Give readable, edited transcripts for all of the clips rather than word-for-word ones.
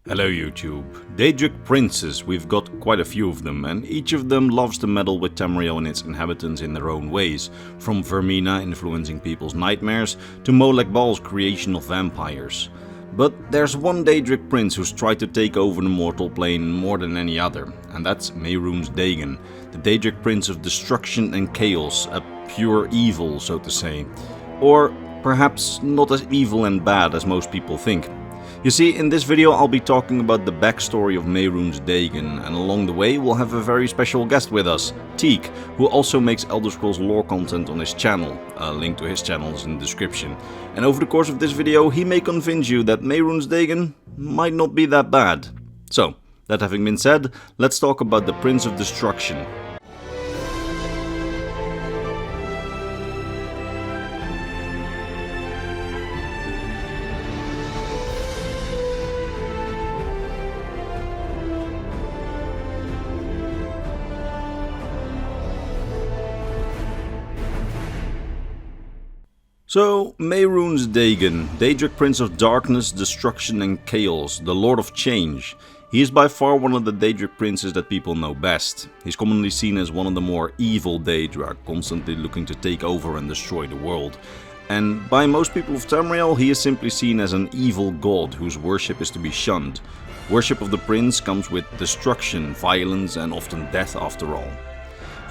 Hello YouTube. Daedric princes, we've got quite a few of them, and each of them loves to meddle with Tamriel and its inhabitants in their own ways, from Vermina influencing people's nightmares, to Molech Baal's creation of vampires. But there's one Daedric prince who's tried to take over the mortal plane more than any other, and that's Mehrunes Dagon, the Daedric prince of destruction and chaos, a pure evil, so to say. Or perhaps not as evil and bad as most people think. You see, in this video I'll be talking about the backstory of Mehrunes Dagon, and along the way we'll have a very special guest with us, Teek, who also makes Elder Scrolls lore content on his channel. A link to his channel is in the description. And over the course of this video he may convince you that Mehrunes Dagon might not be that bad. So, that having been said, let's talk about the Prince of Destruction. So, Mehrunes Dagon, Daedric Prince of Darkness, Destruction and Chaos, the Lord of Change. He is by far one of the Daedric princes that people know best. He's commonly seen as one of the more evil Daedra, constantly looking to take over and destroy the world. And by most people of Tamriel, he is simply seen as an evil god whose worship is to be shunned. Worship of the prince comes with destruction, violence and often death after all.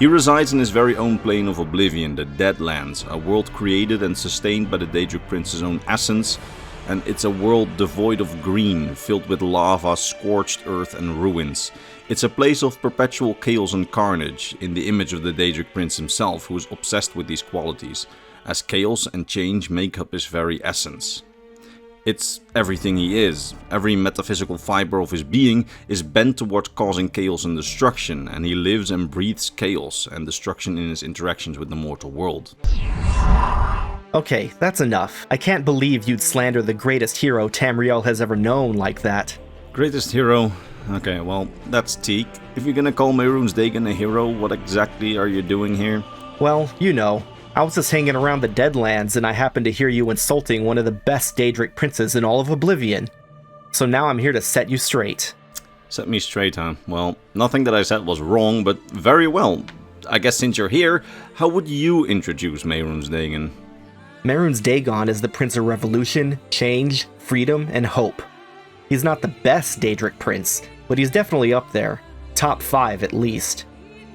He resides in his very own plane of oblivion, the Deadlands, a world created and sustained by the Daedric Prince's own essence, and it's a world devoid of green, filled with lava, scorched earth and ruins. It's a place of perpetual chaos and carnage, in the image of the Daedric Prince himself, who is obsessed with these qualities, as chaos and change make up his very essence. It's everything he is. Every metaphysical fiber of his being is bent towards causing chaos and destruction, and he lives and breathes chaos and destruction in his interactions with the mortal world. Okay, that's enough. I can't believe you'd slander the greatest hero Tamriel has ever known like that. Greatest hero? Okay, well, that's Teek. If you're gonna call Mehrunes Dagon a hero, what exactly are you doing here? Well, you know. I was just hanging around the Deadlands and I happened to hear you insulting one of the best Daedric princes in all of Oblivion. So now I'm here to set you straight. Set me straight, huh? Well, nothing that I said was wrong, but very well. I guess since you're here, how would you introduce Mehrunes Dagon? Mehrunes Dagon is the Prince of Revolution, Change, Freedom, and Hope. He's not the best Daedric prince, but he's definitely up there. Top 5 at least.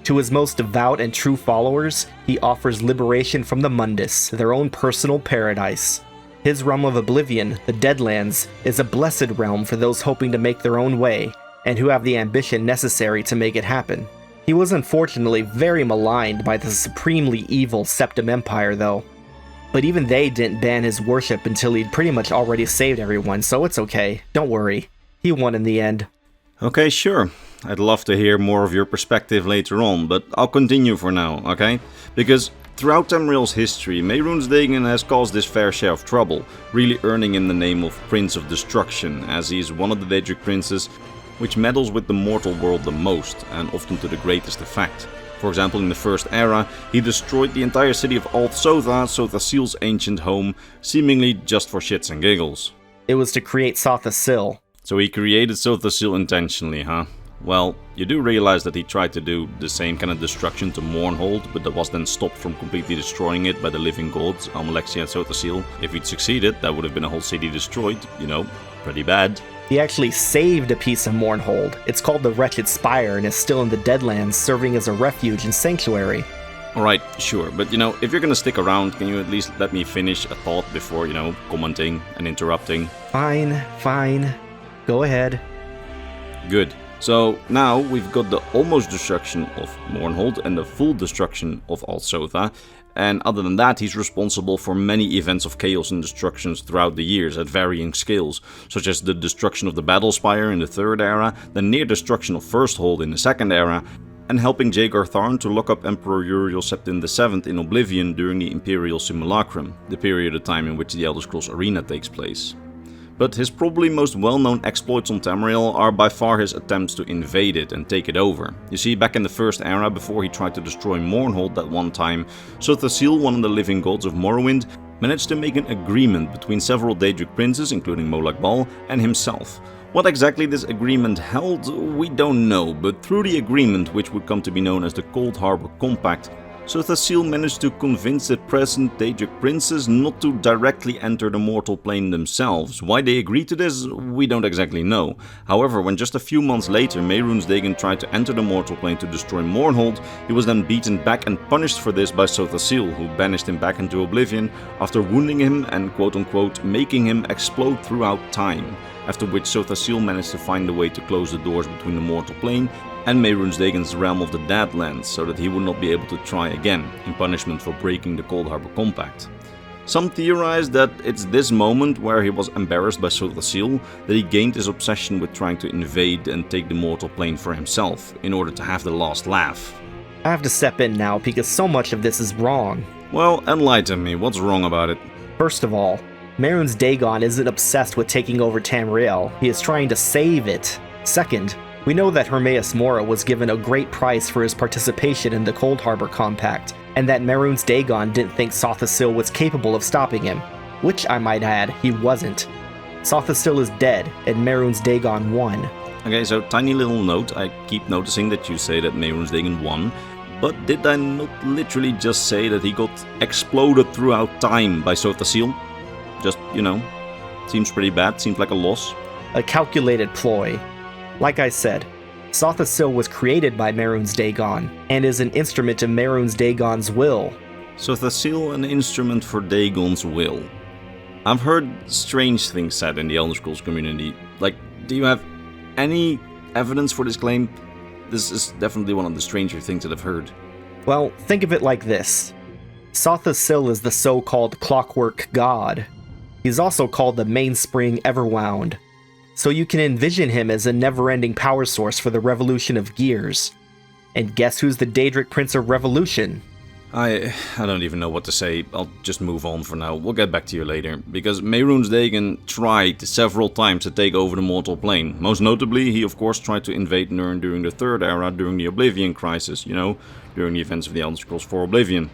To his most devout and true followers, he offers liberation from the Mundus, their own personal paradise. His realm of oblivion, the Deadlands, is a blessed realm for those hoping to make their own way, and who have the ambition necessary to make it happen. He was unfortunately very maligned by the supremely evil Septim Empire though. But even they didn't ban his worship until he'd pretty much already saved everyone, so it's okay, don't worry. He won in the end. Okay, sure. I'd love to hear more of your perspective later on, but I'll continue for now, okay? Because throughout Tamriel's history, Mehrunes Dagon has caused his fair share of trouble, really earning him the name of Prince of Destruction, as he is one of the Daedric princes which meddles with the mortal world the most, and often to the greatest effect. For example, in the First Era, he destroyed the entire city of Sotha, Sothasil's ancient home, seemingly just for shits and giggles. It was to create Sothasil. So he created Sothasil intentionally, huh? Well, you do realize that he tried to do the same kind of destruction to Mournhold, but that was then stopped from completely destroying it by the living gods, Almalexia and Sothasil. If he'd succeeded, that would have been a whole city destroyed, you know, pretty bad. He actually saved a piece of Mournhold. It's called the Wretched Spire and is still in the Deadlands, serving as a refuge and sanctuary. Alright, sure, but you know, if you're gonna stick around, can you at least let me finish a thought before, you know, commenting and interrupting? Fine. Go ahead. Good. So now we've got the almost destruction of Mournhold and the full destruction of Sotha, and other than that he's responsible for many events of chaos and destructions throughout the years at varying scales, such as the destruction of the Battle Spire in the Third Era, the near destruction of Firsthold in the Second Era, and helping Jaeger Tharn to lock up Emperor Uriel Septim VII in Oblivion during the Imperial Simulacrum, the period of time in which the Elder Scrolls Arena takes place. But his probably most well-known exploits on Tamriel are by far his attempts to invade it and take it over. You see, back in the First Era, before he tried to destroy Mournhold that one time, Sothasil, one of the living gods of Morrowind, managed to make an agreement between several Daedric princes, including Molech Baal, and himself. What exactly this agreement held, we don't know, but through the agreement, which would come to be known as the Cold Harbor Compact, Sothasil managed to convince the present Daedric princes not to directly enter the mortal plane themselves. Why they agreed to this, we don't exactly know. However, when just a few months later Mehrunes Dagon tried to enter the mortal plane to destroy Mournhold, he was then beaten back and punished for this by Sothasil, who banished him back into oblivion after wounding him and quote-unquote making him explode throughout time. After which Sothasil managed to find a way to close the doors between the mortal plane and Mehrunes Dagon's realm of the Deadlands, so that he would not be able to try again, in punishment for breaking the Cold Harbor Compact. Some theorize that it's this moment where he was embarrassed by Sothasil that he gained his obsession with trying to invade and take the mortal plane for himself, in order to have the last laugh. I have to step in now because so much of this is wrong. Well, enlighten me, what's wrong about it? First of all, Mehrunes Dagon isn't obsessed with taking over Tamriel, he is trying to save it. Second, we know that Hermaeus Mora was given a great price for his participation in the Cold Harbor Compact, and that Mehrunes Dagon didn't think Sothasil was capable of stopping him, which I might add, he wasn't. Sothasil is dead, and Mehrunes Dagon won. Okay, so tiny little note, I keep noticing that you say that Mehrunes Dagon won, but did I not literally just say that he got exploded throughout time by Sothasil? Just, seems pretty bad, seems like a loss. A calculated ploy. Like I said, Sothasil was created by Mehrunes Dagon, and is an instrument of Mehrunes Dagon's will. Sothasil, an instrument for Dagon's will. I've heard strange things said in the Elder Scrolls community. Like, do you have any evidence for this claim? This is definitely one of the stranger things that I've heard. Well, think of it like this. Sothasil is the so-called clockwork god. He's also called the mainspring Everwound. So you can envision him as a never-ending power source for the revolution of gears. And guess who's the Daedric Prince of Revolution? I don't even know what to say. I'll just move on for now. We'll get back to you later. Because Mehrunes Dagon tried several times to take over the mortal plane. Most notably, he of course tried to invade Nirn during the Third Era, during the Oblivion Crisis, during the events of the Elder Scrolls IV Oblivion.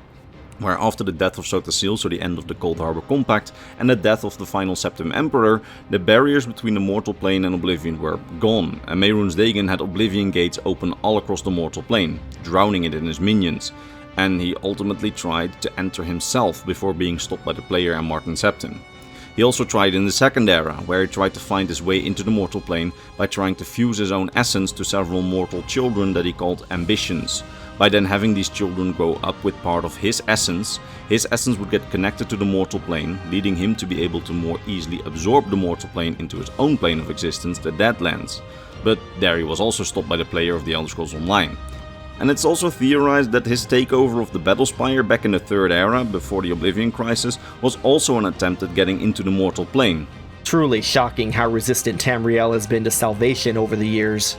Where after the death of Sothasil, so the end of the Cold Harbor Compact, and the death of the final Septim Emperor, the barriers between the mortal plane and Oblivion were gone, and Mehrunes Dagon had Oblivion gates open all across the mortal plane, drowning it in his minions, and he ultimately tried to enter himself before being stopped by the player and Martin Septim. He also tried in the Second Era, where he tried to find his way into the mortal plane by trying to fuse his own essence to several mortal children that he called ambitions. By then having these children grow up with part of his essence would get connected to the mortal plane, leading him to be able to more easily absorb the mortal plane into his own plane of existence, the Deadlands. But there he was also stopped by the player of the Elder Scrolls Online. And it's also theorized that his takeover of the Battlespire back in the Third Era, before the Oblivion Crisis, was also an attempt at getting into the mortal plane. Truly shocking how resistant Tamriel has been to salvation over the years.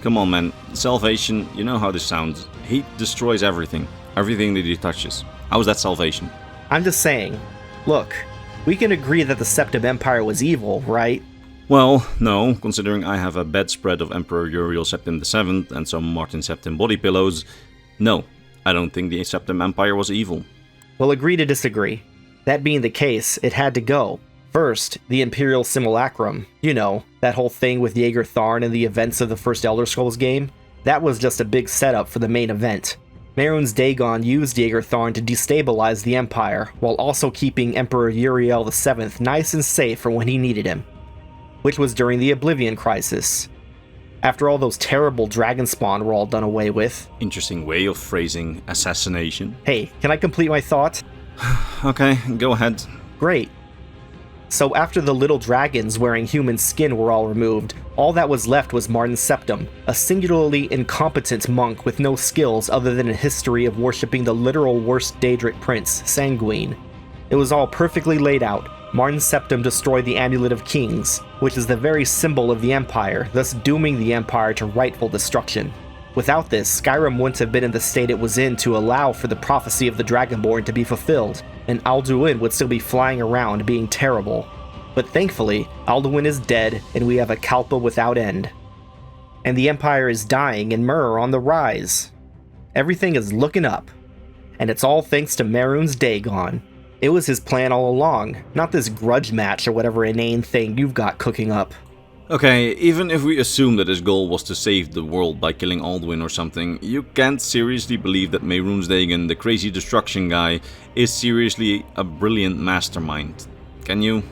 Come on, man. Salvation, you know how this sounds. He destroys everything that he touches. How is that salvation? I'm just saying. Look, we can agree that the Septim Empire was evil, right? Well, no, considering I have a bedspread of Emperor Uriel Septim VII and some Martin Septim body pillows. No, I don't think the Septim Empire was evil. We'll agree to disagree. That being the case, it had to go. First, the Imperial Simulacrum. That whole thing with Jaeger Tharn and the events of the first Elder Scrolls game. That was just a big setup for the main event. Mehrunes Dagon used Jaeger Tharn to destabilize the Empire, while also keeping Emperor Uriel VII nice and safe for when he needed him. Which was during the Oblivion Crisis. After all those terrible dragon spawn were all done away with. Interesting way of phrasing assassination. Hey, can I complete my thought? Okay, go ahead. Great. So after the little dragons wearing human skin were all removed, all that was left was Martin Septim, a singularly incompetent monk with no skills other than a history of worshipping the literal worst Daedric prince, Sanguine. It was all perfectly laid out. Martin Septim destroyed the Amulet of Kings, which is the very symbol of the Empire, thus dooming the Empire to rightful destruction. Without this, Skyrim wouldn't have been in the state it was in to allow for the prophecy of the Dragonborn to be fulfilled, and Alduin would still be flying around being terrible. But thankfully, Alduin is dead, and we have a Kalpa without end. And the Empire is dying and Myrrh on the rise. Everything is looking up. And it's all thanks to Mehrunes Dagon. It was his plan all along, not this grudge match or whatever inane thing you've got cooking up. Okay, even if we assume that his goal was to save the world by killing Alduin or something, you can't seriously believe that Mehrunes Dagon, the crazy destruction guy, is seriously a brilliant mastermind. Can you?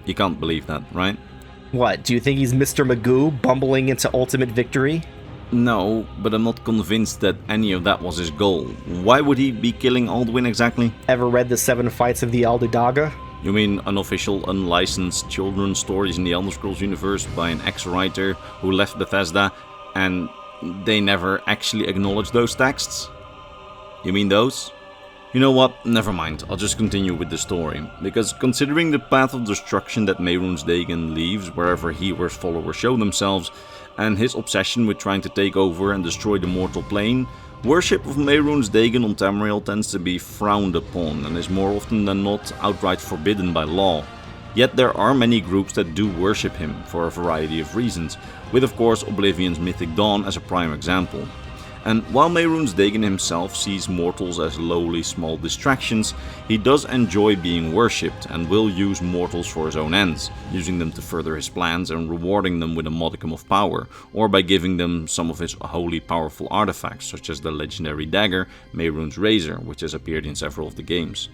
You can't believe that, right? What, do you think he's Mr. Magoo bumbling into ultimate victory? No, but I'm not convinced that any of that was his goal. Why would he be killing Alduin exactly? Ever read the 7 Fights of the Aldudaga? You mean unofficial, unlicensed children's stories in the Elder Scrolls universe by an ex-writer who left Bethesda and they never actually acknowledged those texts? You mean those? You know what, never mind, I'll just continue with the story, because considering the path of destruction that Mehrunes Dagon leaves wherever he or his followers show themselves, and his obsession with trying to take over and destroy the mortal plane, worship of Mehrunes Dagon on Tamriel tends to be frowned upon and is more often than not outright forbidden by law. Yet there are many groups that do worship him for a variety of reasons, with of course Oblivion's Mythic Dawn as a prime example. And while Mehrunes Dagon himself sees mortals as lowly small distractions, he does enjoy being worshipped and will use mortals for his own ends, using them to further his plans and rewarding them with a modicum of power, or by giving them some of his wholly powerful artifacts, such as the legendary dagger Mehrunes Razor, which has appeared in several of the games.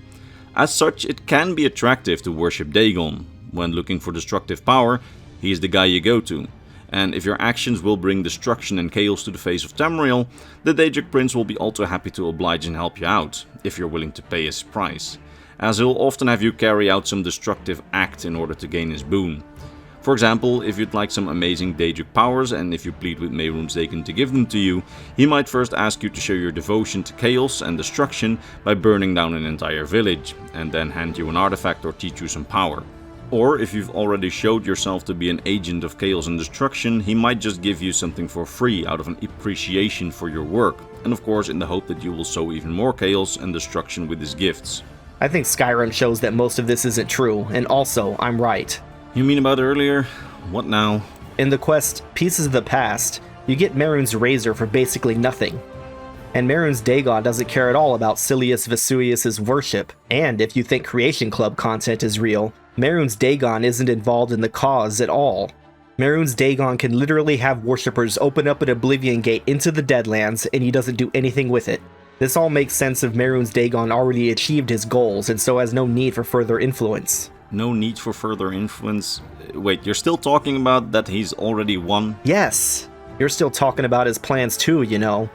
As such, it can be attractive to worship Dagon. When looking for destructive power, he is the guy you go to. And if your actions will bring destruction and chaos to the face of Tamriel, the Daedric Prince will be all too happy to oblige and help you out, if you're willing to pay his price, as he'll often have you carry out some destructive act in order to gain his boon. For example, if you'd like some amazing Daedric powers and if you plead with Mehrunes Dagon to give them to you, he might first ask you to show your devotion to chaos and destruction by burning down an entire village, and then hand you an artifact or teach you some power. Or if you've already showed yourself to be an agent of chaos and destruction, he might just give you something for free out of an appreciation for your work, and of course in the hope that you will sow even more chaos and destruction with his gifts. I think Skyrim shows that most of this isn't true, and also, I'm right. You mean about earlier? What now? In the quest, Pieces of the Past, you get Mehrunes Razor for basically nothing. And Mehrunes Dagon doesn't care at all about Silius Vesuvius' worship, and if you think Creation Club content is real, Mehrunes Dagon isn't involved in the cause at all. Mehrunes Dagon can literally have worshippers open up an Oblivion Gate into the Deadlands, and he doesn't do anything with it. This all makes sense if Mehrunes Dagon already achieved his goals, and so has no need for further influence. No need for further influence? Wait, you're still talking about that he's already won? Yes! You're still talking about his plans too, you know.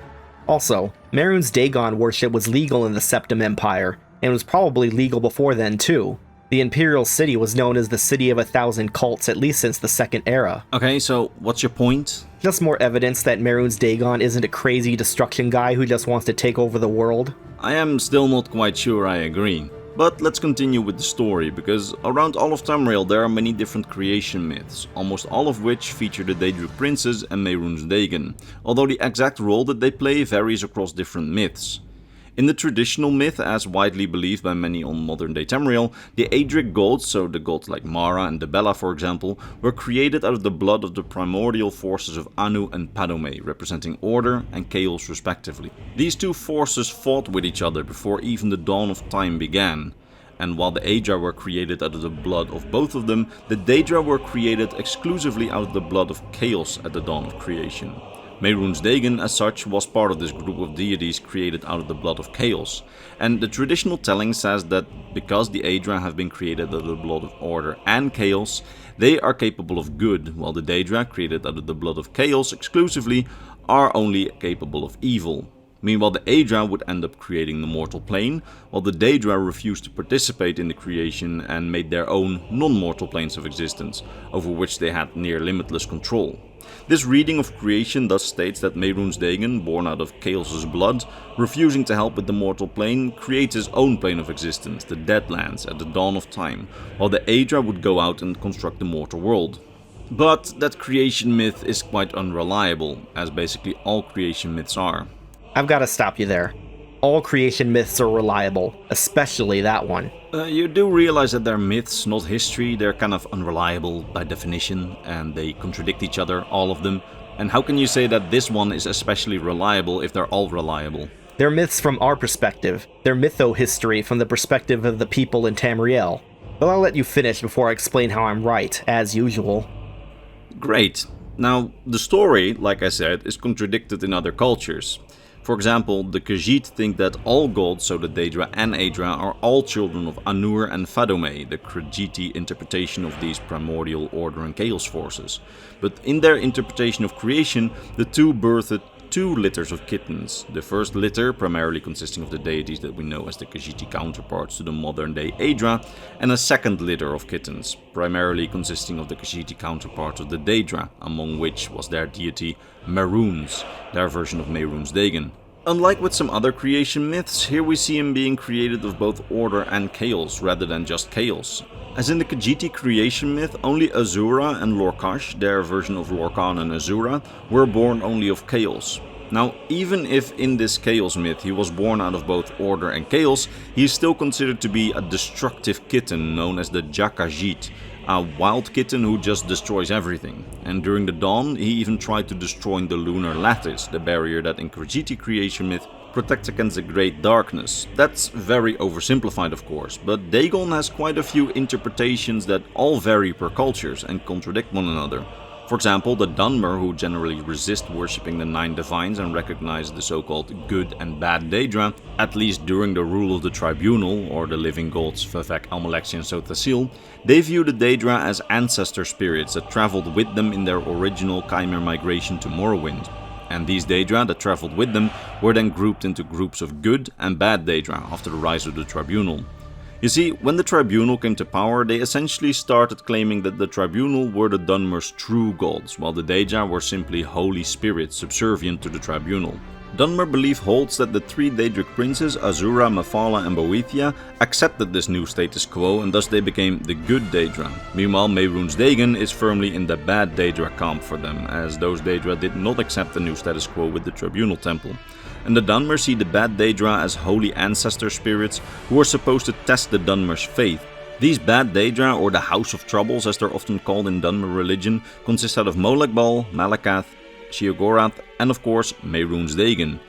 Also, Mehrunes Dagon worship was legal in the Septim Empire, and was probably legal before then too. The Imperial City was known as the City of 1,000 Cults at least since the Second Era. Okay, so what's your point? Just more evidence that Mehrunes Dagon isn't a crazy destruction guy who just wants to take over the world. I am still not quite sure I agree. But let's continue with the story, because around all of Tamriel there are many different creation myths, almost all of which feature the Daedric princes and Mehrunes Dagon, although the exact role that they play varies across different myths. In the traditional myth, as widely believed by many on modern-day Tamriel, the Aedric gods, so the gods like Mara and Debella for example, were created out of the blood of the primordial forces of Anu and Padome, representing order and chaos respectively. These two forces fought with each other before even the dawn of time began. And while the Aedra were created out of the blood of both of them, the Daedra were created exclusively out of the blood of chaos at the dawn of creation. Mehrunes Dagon, as such, was part of this group of deities created out of the blood of chaos, and the traditional telling says that because the Aedra have been created out of the blood of order and chaos, they are capable of good, while the Daedra, created out of the blood of chaos exclusively, are only capable of evil. Meanwhile, the Aedra would end up creating the mortal plane, while the Daedra refused to participate in the creation and made their own non-mortal planes of existence, over which they had near limitless control. This reading of creation thus states that Mehrunes Dagon, born out of Chaos' blood, refusing to help with the mortal plane, creates his own plane of existence, the Deadlands, at the dawn of time, while the Aedra would go out and construct the mortal world. But that creation myth is quite unreliable, as basically all creation myths are. I've got to stop you there. All creation myths are reliable, especially that one. You do realize that they're myths, not history. They're kind of unreliable by definition, and they contradict each other, all of them. And how can you say that this one is especially reliable if they're all reliable? They're myths from our perspective. They're mytho-history from the perspective of the people in Tamriel. But I'll let you finish before I explain how I'm right, as usual. Great. Now, the story, like I said, is contradicted in other cultures. For example, the Khajiit think that all gods, so the Daedra and Aedra, are all children of Anur and Fadome, the Khajiiti interpretation of these primordial order and chaos forces. But in their interpretation of creation, the two birthed two litters of kittens. The first litter, primarily consisting of the deities that we know as the Khajiiti counterparts to the modern-day Aedra, and a second litter of kittens, primarily consisting of the Khajiiti counterparts of the Daedra, among which was their deity Mehrunes, their version of Mehrunes Dagon. Unlike with some other creation myths, here we see him being created of both order and chaos, rather than just chaos. As in the Khajiiti creation myth, only Azura and Lorcash, their version of Lorcan and Azura, were born only of chaos. Now, even if in this chaos myth he was born out of both order and chaos, he is still considered to be a destructive kitten known as the Jakajit, a wild kitten who just destroys everything. And during the dawn, he even tried to destroy the lunar lattice, the barrier that in Khajiiti creation myth protects against the great darkness. That's very oversimplified, of course, but Dagon has quite a few interpretations that all vary per cultures and contradict one another. For example, the Dunmer, who generally resist worshipping the 9 divines and recognize the so-called good and bad Daedra, at least during the rule of the Tribunal, or the living gods Vivek, Almalexi and Sothasil, they view the Daedra as ancestor spirits that traveled with them in their original Chimera migration to Morrowind. And these Daedra that traveled with them were then grouped into groups of good and bad Daedra after the rise of the Tribunal. You see, when the Tribunal came to power, they essentially started claiming that the Tribunal were the Dunmer's true gods, while the Daedra were simply holy spirits subservient to the Tribunal. Dunmer belief holds that the 3 Daedric princes, Azura, Mephala and Boethia, accepted this new status quo and thus they became the good Daedra. Meanwhile, Mehrunes Dagon is firmly in the bad Daedra camp for them, as those Daedra did not accept the new status quo with the Tribunal Temple. And the Dunmer see the bad Daedra as holy ancestor spirits who are supposed to test the Dunmer's faith. These bad Daedra, or the House of Troubles as they're often called in Dunmer religion, consist out of Molag-Bal, Malakath, Sheogorath and of course Mehrunes Dagon.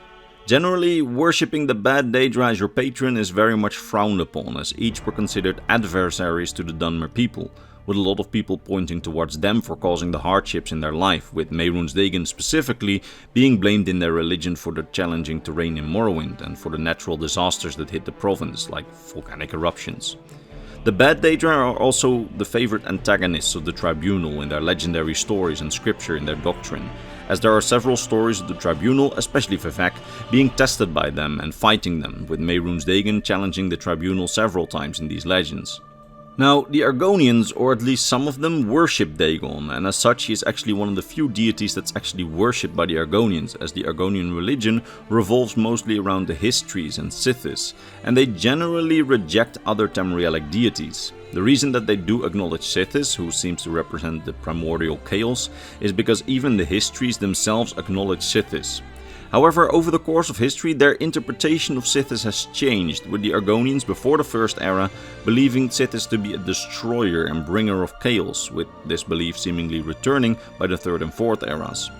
Generally, worshipping the bad Daedra as your patron is very much frowned upon, as each were considered adversaries to the Dunmer people, with a lot of people pointing towards them for causing the hardships in their life, with Mehrunes Dagon specifically being blamed in their religion for the challenging terrain in Morrowind and for the natural disasters that hit the province, like volcanic eruptions. The bad Daedra are also the favorite antagonists of the Tribunal in their legendary stories and scripture in their doctrine, as there are several stories of the Tribunal, especially Vivek, being tested by them and fighting them, with Mehrunes Dagon challenging the Tribunal several times in these legends. Now, the Argonians, or at least some of them, worship Dagon, and as such he is actually one of the few deities that's actually worshipped by the Argonians, as the Argonian religion revolves mostly around the Histories and Sithis, and they generally reject other Tamrielic deities. The reason that they do acknowledge Sithis, who seems to represent the primordial chaos, is because even the Histories themselves acknowledge Sithis. However, over the course of history, their interpretation of Sithis has changed, with the Argonians before the First Era believing Sithis to be a destroyer and bringer of chaos, with this belief seemingly returning by the Third and Fourth Eras.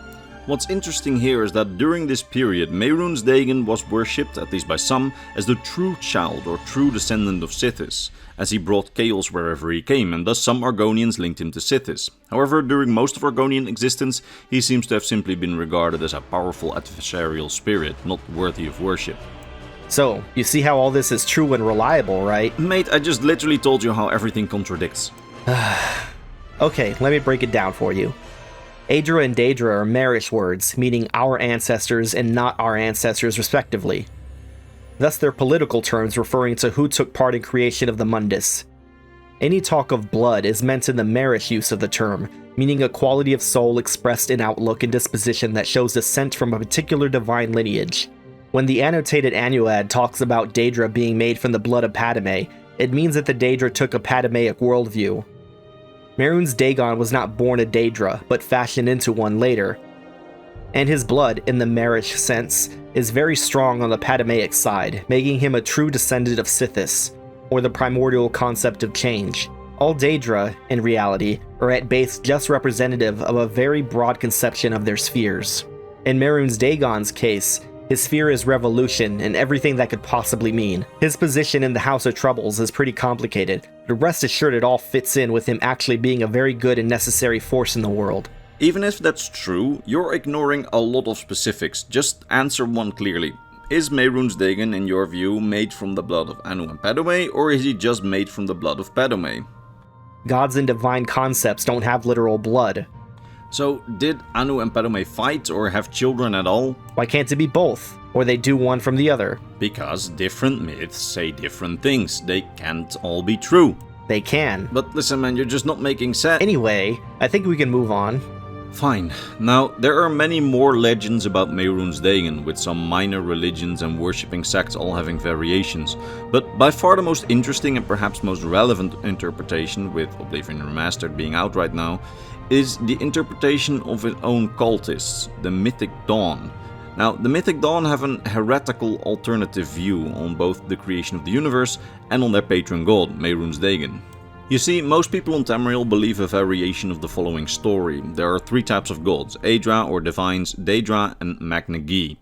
What's interesting here is that during this period, Mehrunes Dagon was worshipped, at least by some, as the true child or true descendant of Sithis, as he brought chaos wherever he came, and thus some Argonians linked him to Sithis. However, during most of Argonian existence, he seems to have simply been regarded as a powerful adversarial spirit, not worthy of worship. So, you see how all this is true and reliable, right? Mate, I just literally told you how everything contradicts. Okay, let me break it down for you. Aedra and Daedra are Marish words, meaning our ancestors and not our ancestors respectively. Thus they're political terms referring to who took part in creation of the Mundus. Any talk of blood is meant in the Marish use of the term, meaning a quality of soul expressed in outlook and disposition that shows descent from a particular divine lineage. When the annotated Annuad talks about Daedra being made from the blood of Padme, it means that the Daedra took a Padmaic worldview. Mehrunes Dagon was not born a Daedra, but fashioned into one later. And his blood, in the Marish sense, is very strong on the Padmaic side, making him a true descendant of Sithis, or the primordial concept of change. All Daedra, in reality, are at base just representative of a very broad conception of their spheres. In Mehrunes Dagon's case, his sphere is revolution and everything that could possibly mean. His position in the House of Troubles is pretty complicated, but rest assured it all fits in with him actually being a very good and necessary force in the world. Even if that's true, you're ignoring a lot of specifics. Just answer one clearly. Is Mehrunes Dagon, in your view, made from the blood of Anu and Padme, or is he just made from the blood of Padme? Gods and divine concepts don't have literal blood. So, did Anu and Padme fight or have children at all? Why can't it be both? Or they do one from the other? Because different myths say different things. They can't all be true. They can. But listen man, you're just not making sense. Anyway, I think we can move on. Fine. Now, there are many more legends about Mehrunes Dagon, with some minor religions and worshipping sects all having variations. But by far the most interesting and perhaps most relevant interpretation, with Oblivion Remastered being out right now, is the interpretation of its own cultists, the Mythic Dawn. Now, the Mythic Dawn have an heretical alternative view on both the creation of the universe and on their patron god, Mehrunes Dagon. You see, most people on Tamriel believe a variation of the following story. There are three types of gods, Aedra or divines, Daedra and Magna-Gi.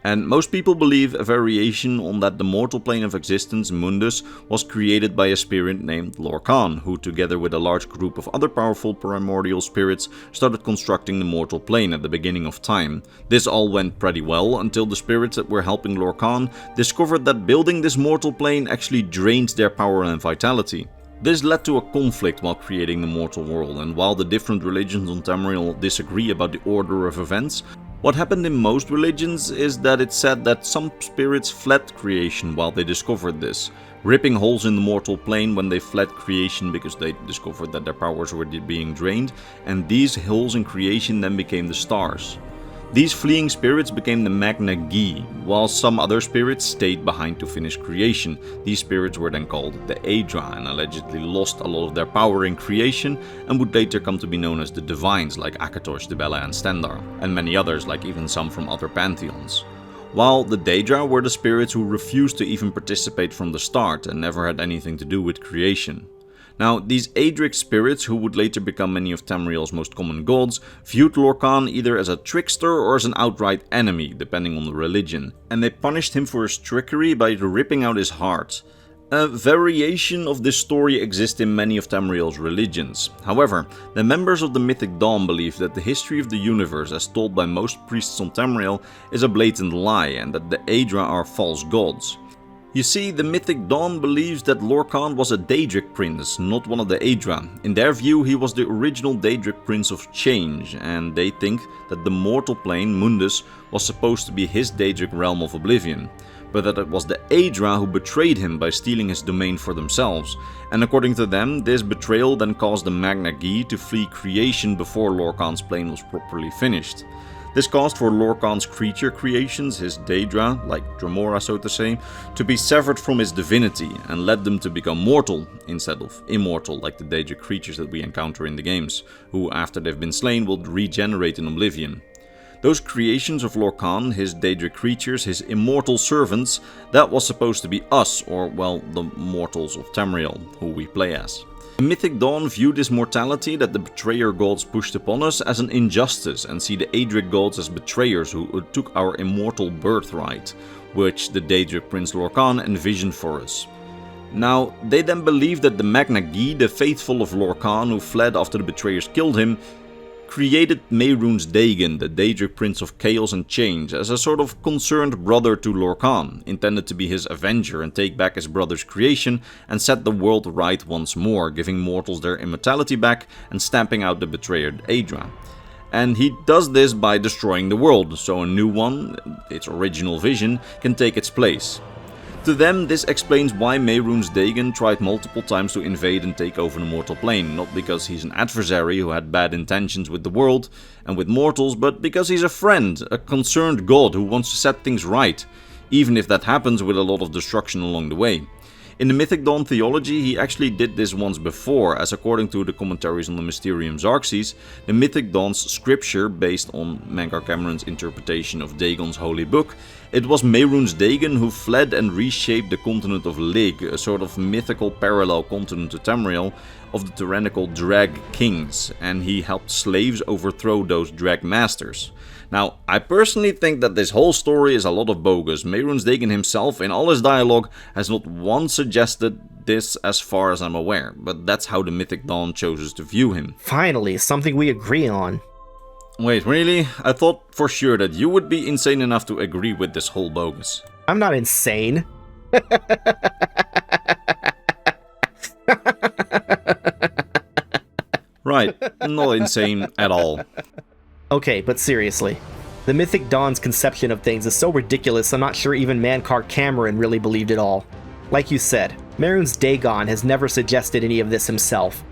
And most people believe a variation on that the mortal plane of existence, Mundus, was created by a spirit named Lorcan, who together with a large group of other powerful primordial spirits started constructing the mortal plane at the beginning of time. This all went pretty well until the spirits that were helping Lorcan discovered that building this mortal plane actually drained their power and vitality. This led to a conflict while creating the mortal world, and while the different religions on Tamriel disagree about the order of events, what happened in most religions is that it's said that some spirits fled creation while they discovered this, ripping holes in the mortal plane when they fled creation because they discovered that their powers were being drained, and these holes in creation then became the stars. These fleeing spirits became the Magna-Gi, while some other spirits stayed behind to finish creation. These spirits were then called the Aedra and allegedly lost a lot of their power in creation and would later come to be known as the Divines like Akatosh, Dibella and Stendar, and many others like even some from other pantheons. While the Daedra were the spirits who refused to even participate from the start and never had anything to do with creation. Now, these Aedric spirits, who would later become many of Tamriel's most common gods, viewed Lorcan either as a trickster or as an outright enemy, depending on the religion, and they punished him for his trickery by ripping out his heart. A variation of this story exists in many of Tamriel's religions. However, the members of the Mythic Dawn believe that the history of the universe, as told by most priests on Tamriel, is a blatant lie, and that the Aedra are false gods. You see, the Mythic Dawn believes that Lorcan was a Daedric prince, not one of the Aedra. In their view, he was the original Daedric prince of change, and they think that the mortal plane, Mundus, was supposed to be his Daedric realm of oblivion, but that it was the Aedra who betrayed him by stealing his domain for themselves. And according to them, this betrayal then caused the Magna-Gi to flee creation before Lorcan's plane was properly finished. This caused for Lorcan's creature creations, his Daedra, like Dremora so to say, to be severed from his divinity and led them to become mortal instead of immortal like the Daedric creatures that we encounter in the games, who after they've been slain will regenerate in oblivion. Those creations of Lorcan, his Daedric creatures, his immortal servants, that was supposed to be us, or well, the mortals of Tamriel, who we play as. The Mythic Dawn view this mortality that the betrayer gods pushed upon us as an injustice and see the Aedric gods as betrayers who took our immortal birthright, which the Daedric Prince Lorcan envisioned for us. Now, they then believe that the Magna-Gi, the faithful of Lorcan who fled after the betrayers killed him, created Mehrunes Dagon, the Daedric Prince of Chaos and Change, as a sort of concerned brother to Lorcan, intended to be his avenger and take back his brother's creation and set the world right once more, giving mortals their immortality back and stamping out the betrayer Aedra. And he does this by destroying the world, so a new one, its original vision, can take its place. To them, this explains why Mehrunes Dagon tried multiple times to invade and take over the mortal plane, not because he's an adversary who had bad intentions with the world and with mortals, but because he's a friend, a concerned god who wants to set things right, even if that happens with a lot of destruction along the way. In the Mythic Dawn theology, he actually did this once before, as according to the commentaries on the Mysterium Xarxes, the Mythic Dawn's scripture, based on Mangar Cameron's interpretation of Dagon's holy book, it was Mehrunes Dagon who fled and reshaped the continent of Lig, a sort of mythical parallel continent to Tamriel, of the tyrannical Drag Kings, and he helped slaves overthrow those Drag Masters. Now, I personally think that this whole story is a lot of bogus. Mehrunes Dagon himself, in all his dialogue, has not once suggested this as far as I'm aware, but that's how the Mythic Dawn chooses to view him. Finally, something we agree on. Wait, really? I thought for sure that you would be insane enough to agree with this whole bogus. I'm not insane. Right, not insane at all. Okay, but seriously. The Mythic Dawn's conception of things is so ridiculous I'm not sure even Mankar Cameron really believed it all. Like you said, Mehrunes Dagon has never suggested any of this himself.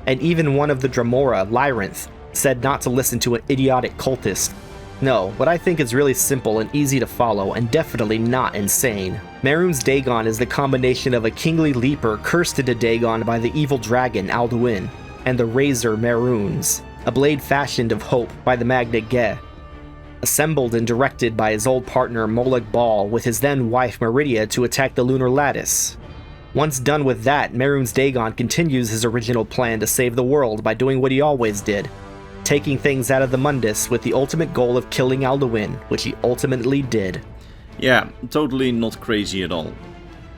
And even one of the Dremora, Lyranth, said not to listen to an idiotic cultist. No, what I think is really simple and easy to follow, and definitely not insane. Mehrunes Dagon is the combination of a kingly leaper cursed into Dagon by the evil dragon Alduin, and the Razor Mehrunes, a blade fashioned of hope by the Magna Ge, assembled and directed by his old partner Molag Bal with his then wife Meridia to attack the Lunar Lattice. Once done with that, Mehrunes Dagon continues his original plan to save the world by doing what he always did, taking things out of the Mundus with the ultimate goal of killing Alduin, which he ultimately did. Yeah, totally not crazy at all.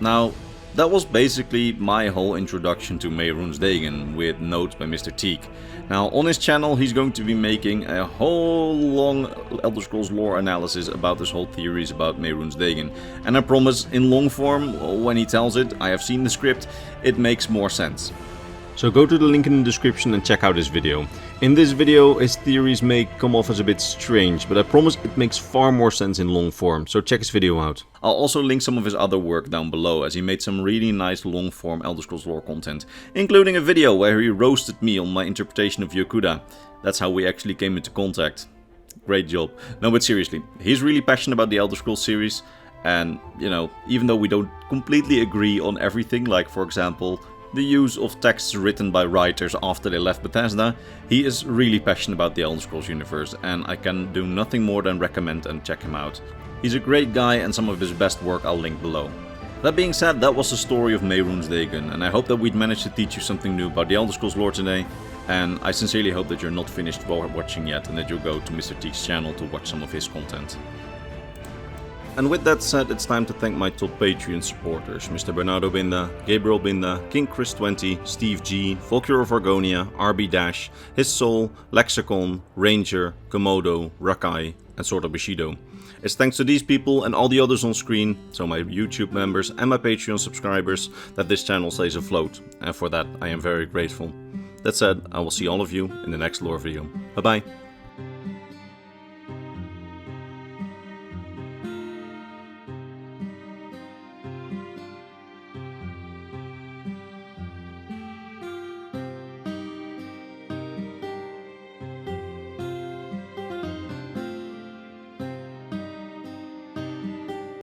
Now, that was basically my whole introduction to Mehrunes Dagon, with notes by Mr. Teek. Now, on his channel he's going to be making a whole long Elder Scrolls lore analysis about this whole theories about Mehrunes Dagon. And I promise, in long form, when he tells it, I have seen the script, it makes more sense. So go to the link in the description and check out this video. In this video his theories may come off as a bit strange, but I promise it makes far more sense in long form, so check his video out. I'll also link some of his other work down below, as he made some really nice long form Elder Scrolls lore content, including a video where he roasted me on my interpretation of Yokuda. That's how we actually came into contact. Great job. No, but seriously, he's really passionate about the Elder Scrolls series, and, you know, even though we don't completely agree on everything, like for example the use of texts written by writers after they left Bethesda, he is really passionate about the Elder Scrolls universe, and I can do nothing more than recommend and check him out. He's a great guy, and some of his best work I'll link below. That being said, that was the story of Mehrunes Dagon, and I hope that we'd managed to teach you something new about the Elder Scrolls lore today, and I sincerely hope that you're not finished watching yet and that you'll go to Mr. Teek's channel to watch some of his content. And with that said, it's time to thank my top Patreon supporters: Mr. Bernardo Binda, Gabriel Binda, King Chris 20, Steve G, Volcure of Argonia, RB Dash, His Soul, Lexicon, Ranger, Komodo, Rakai, and Sword of Bushido. It's thanks to these people and all the others on screen, so my YouTube members and my Patreon subscribers, that this channel stays afloat, and for that I am very grateful. That said, I will see all of you in the next lore video. Bye bye.